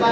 Bon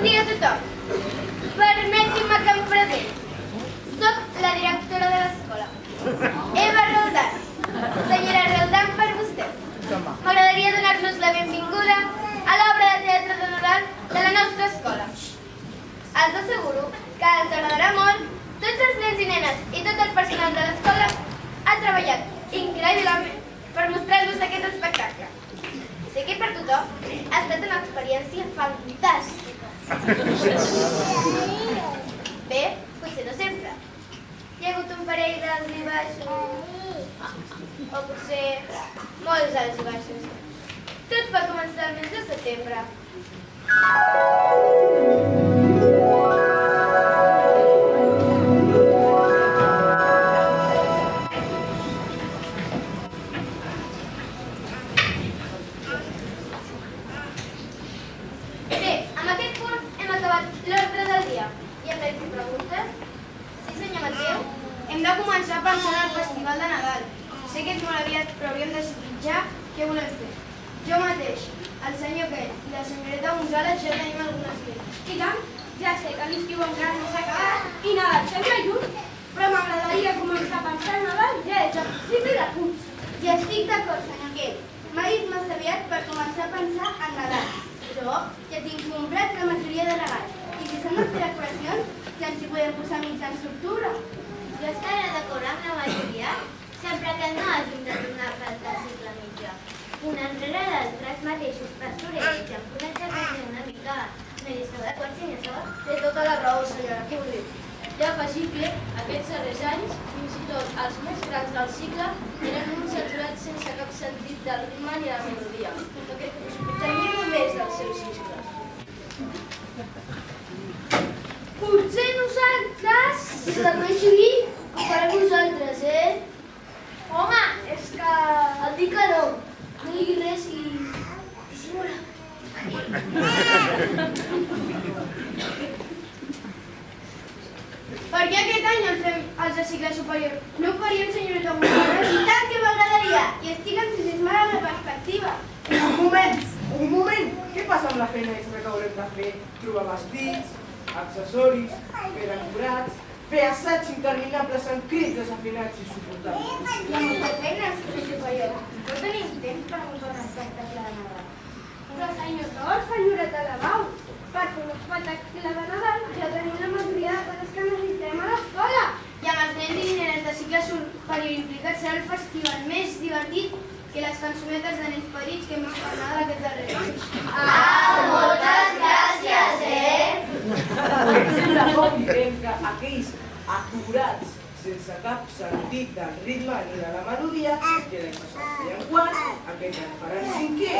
dia a tothom. Permetin-me que em presenti. Soc la directora de l'escola, Eva Roldán. Senyora Roldán, per vostè. M'agradaria donar-nos la benvinguda a l'obra de teatre de Nadal de la nostra escola. Els asseguro que ens agradarà molt. Tots els nens i nenes i tot el personal de l'escola ha treballat increïblement per mostrar-nos aquest espectacle. Sé que per tothom ha estat una experiència fantàstica. Bé, potser no sempre. Hi ha hagut un parell d'alts i baixos, o potser molts alts i baixos. Tot va començar el mes de setembre. Hem de començar pensant en el Festival de Nadal. Sé que és molt aviat, però hauríem de decidir ja què volem fer. Jo mateix, el senyor Kent i la senyoreta González ja tenim algunes idees. I tant, ja sé que l'estiu encara no s'ha acabat i Nadal sempre lluny, però m'agradaria començar a pensar en Nadal ja des del principi de curs. Ja estic d'acord, senyor Kent. M'ha dit massa aviat per començar a pensar en Nadal. Jo ja tinc comprat la majoria de regals. I si s'han de fer decoracions, ja ens hi podem posar a mitjans d'octubre. Jo estaré d'acord amb la majoria, sempre que no hàgim de tornar a faltar cicle mitjà. Un enrere d'altres mateixos pastorets, amb una xerració una mica... No hi esteu d'acord, senyor Sort? Té tota la raó, senyora Curly. Ja afegir que aquests darrers anys, fins i tot els més grans del cicle, eren uns aturats sense cap sentit del ritme ni de la melodia, que tenien més dels seus cicles. Potser nosaltres, si s'arreixo dir, ho farem vosaltres, Home, és que... Et dic que no. No diguis res i... dissimula. Per què aquest any el fem els de cicle superior? No ho faríem, senyoreta González? I tant que m'agradaria! I estic entusiasmada amb la perspectiva. Un moment! Què passa amb la feina extra que haurem de fer? Trobar vestits, accessoris, fer decorats, fer assaigs interminables amb crits desafinats i suportables. Hi ha molta feina al cicle superior. No tenim temps per muntar un espectacle de Nadal. Però senyor Sort, senyoreta de Bau, per fer un espectacle de Nadal ja tenim la majoria de coses que necessitem a l'escola. I amb els nens i nenes de cicle superior implicats serà el festival més divertit que les cançonetes de nens petits que hem estat aquests darrers anys. Moltes gràcies, Estem d'acord i creiem que aquells aturats sense cap sentit del ritme ni de la melodia que l'any passat feien quart, aquest any faran cinquè.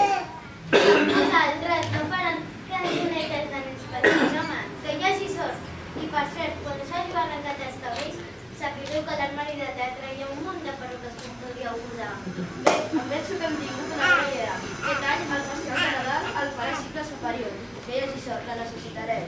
Nosaltres no faran cançonetes de nens petits, home, que hi hagi sort. I per cert, quan s'hagi arrencat els cabells, sapigueu que a l'armari de teatre hi ha un munt de perruques que us podríeu posar. Bé, em penso que hem tingut una bona idea. Aquest any el Festival de Nadal el farà cicle superior. Que hi hagi sort, la necessitareu.